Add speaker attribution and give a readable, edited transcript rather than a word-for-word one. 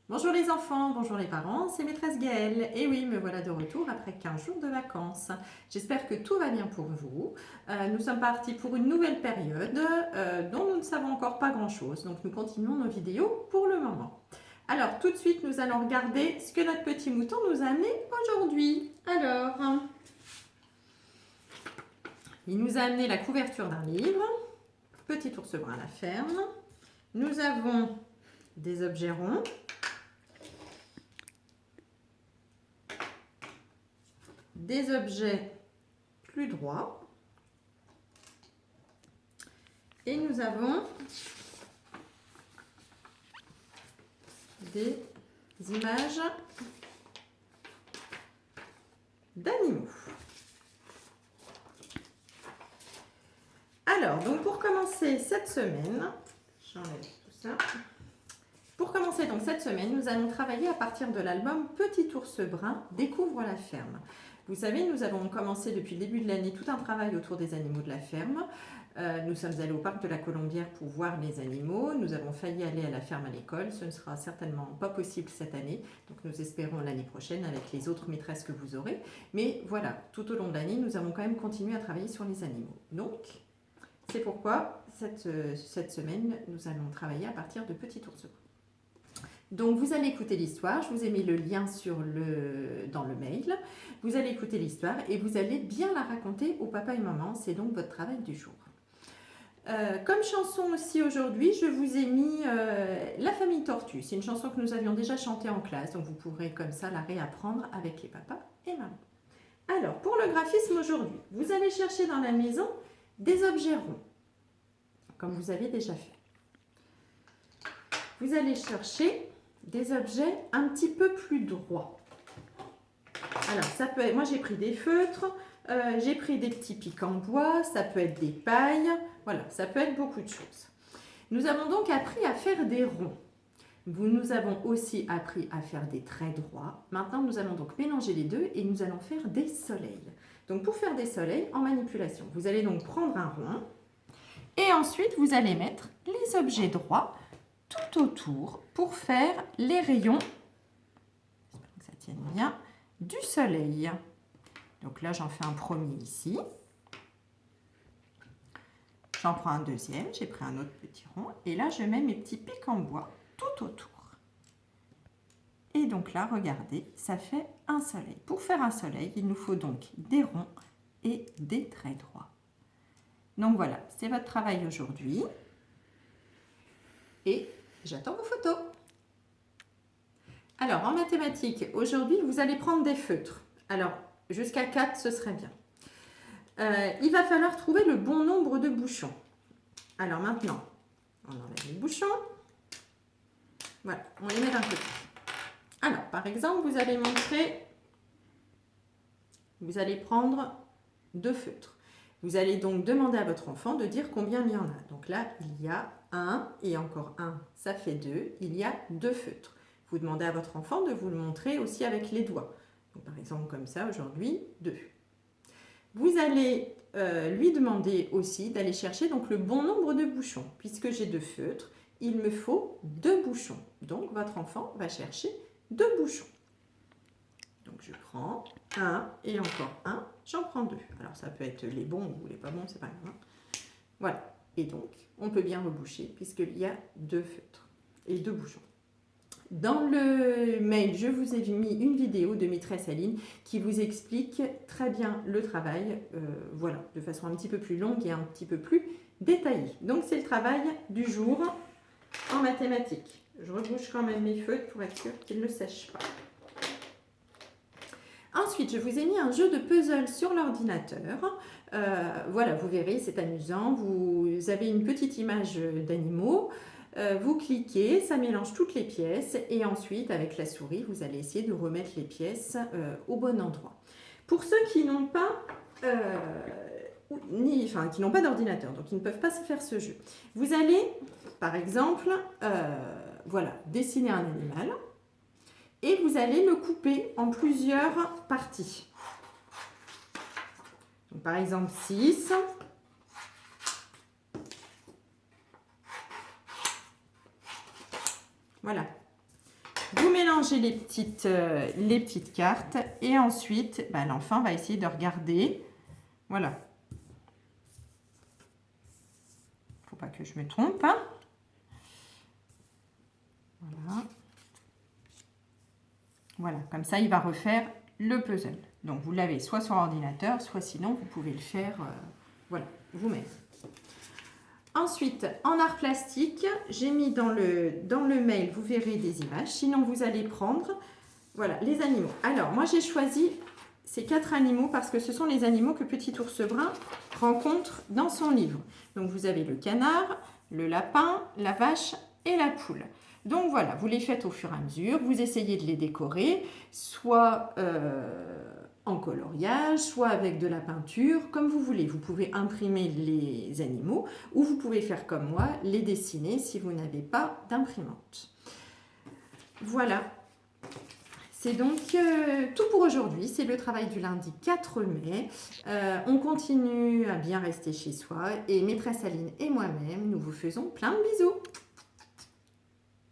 Speaker 1: Bonjour les enfants, bonjour les parents, c'est maîtresse Gaëlle. Et oui, me voilà de retour après 15 jours de vacances. J'espère que tout va bien pour vous. Nous sommes partis pour une nouvelle période dont nous ne savons encore pas grand-chose. Donc nous continuons nos vidéos pour le moment. Alors tout de suite, nous allons regarder ce que notre petit mouton nous a amené aujourd'hui. Alors, il nous a amené la couverture d'un livre, Petit ours brun à la ferme. Nous avons des objets ronds. Des objets plus droits et nous avons des images d'animaux. Alors, donc pour commencer cette semaine, j'enlève tout ça. Pour commencer donc cette semaine, nous allons travailler à partir de l'album Petit ours brun découvre la ferme. Vous savez, nous avons commencé depuis le début de l'année tout un travail autour des animaux de la ferme. Nous sommes allés au parc de la Colombière pour voir les animaux. Nous avons failli aller à la ferme à l'école. Ce ne sera certainement pas possible cette année. Donc nous espérons l'année prochaine avec les autres maîtresses que vous aurez. Mais voilà, tout au long de l'année, nous avons quand même continué à travailler sur les animaux. Donc, c'est pourquoi cette semaine, nous allons travailler à partir de Petit ours brun. Donc vous allez écouter l'histoire, je vous ai mis le lien dans le mail. Vous allez écouter l'histoire et vous allez bien la raconter au papa et maman, c'est donc votre travail du jour. Comme chanson aussi aujourd'hui, je vous ai mis La famille tortue. C'est une chanson que nous avions déjà chantée en classe, donc vous pourrez comme ça la réapprendre avec les papas et maman. Alors, pour le graphisme aujourd'hui, vous allez chercher dans la maison des objets ronds, comme vous avez déjà fait. Vous allez chercher des objets un petit peu plus droits. Alors, ça peut être, moi j'ai pris des feutres, j'ai pris des petits pics en bois, ça peut être des pailles, voilà, ça peut être beaucoup de choses. Nous avons donc appris à faire des ronds. Nous avons aussi appris à faire des traits droits. Maintenant, nous allons donc mélanger les deux et nous allons faire des soleils. Donc, pour faire des soleils en manipulation, vous allez donc prendre un rond et ensuite, vous allez mettre les objets droits tout autour pour faire les rayons, j'espère que ça tienne bien, du soleil. Donc là, j'en fais un premier ici. J'en prends un deuxième, j'ai pris un autre petit rond. Et là, je mets mes petits pics en bois tout autour. Et donc là, regardez, ça fait un soleil. Pour faire un soleil, il nous faut donc des ronds et des traits droits. Donc voilà, c'est votre travail aujourd'hui. Et j'attends vos photos. Alors, en mathématiques, aujourd'hui, vous allez prendre des feutres. Alors, jusqu'à 4, ce serait bien. Il va falloir trouver le bon nombre de bouchons. Alors maintenant, on enlève les bouchons. Voilà, on les met d'un côté. Alors, par exemple, vous allez prendre 2 feutres. Vous allez donc demander à votre enfant de dire combien il y en a. Donc là, il y a 1 et encore 1, ça fait 2. Il y a 2 feutres. Vous demandez à votre enfant de vous le montrer aussi avec les doigts. Donc, par exemple, comme ça, aujourd'hui, 2. Vous allez lui demander aussi d'aller chercher donc, le bon nombre de bouchons. Puisque j'ai 2 feutres, il me faut 2 bouchons. Donc, votre enfant va chercher 2 bouchons. Donc, je prends 1 et encore 1, j'en prends 2. Alors, ça peut être les bons ou les pas bons, c'est pas grave. Voilà. Et donc, on peut bien reboucher puisqu'il y a 2 feutres et 2 bouchons. Dans le mail, je vous ai mis une vidéo de maîtresse Aline qui vous explique très bien le travail, voilà, de façon un petit peu plus longue et un petit peu plus détaillée. Donc, c'est le travail du jour en mathématiques. Je rebouche quand même mes feutres pour être sûr qu'ils ne sèchent pas. Ensuite, je vous ai mis un jeu de puzzle sur l'ordinateur. Voilà, vous verrez, c'est amusant. Vous avez une petite image d'animaux. Vous cliquez, ça mélange toutes les pièces et ensuite, avec la souris, vous allez essayer de remettre les pièces au bon endroit. Pour ceux qui n'ont pas, qui n'ont pas d'ordinateur, donc ils ne peuvent pas se faire ce jeu, vous allez, par exemple, voilà, dessiner un animal. Et vous allez le couper en plusieurs parties. Donc, par exemple, 6. Voilà. Vous mélangez les petites cartes et ensuite, l'enfant va essayer de regarder. Voilà. Faut pas que je me trompe. Hein. Voilà. Voilà, comme ça, il va refaire le puzzle. Donc, vous l'avez soit sur ordinateur, soit sinon, vous pouvez le faire voilà, vous-même. Ensuite, en art plastique, j'ai mis dans le mail, vous verrez des images. Sinon, vous allez prendre, voilà, les animaux. Alors, moi, j'ai choisi ces 4 animaux parce que ce sont les animaux que Petit Ours Brun rencontre dans son livre. Donc, vous avez le canard, le lapin, la vache et la poule. Donc, voilà, vous les faites au fur et à mesure. Vous essayez de les décorer, soit en coloriage, soit avec de la peinture, comme vous voulez. Vous pouvez imprimer les animaux ou vous pouvez faire comme moi, les dessiner si vous n'avez pas d'imprimante. Voilà. C'est donc tout pour aujourd'hui. C'est le travail du lundi 4 mai. On continue à bien rester chez soi et maîtresse Aline et moi-même, nous vous faisons plein de bisous.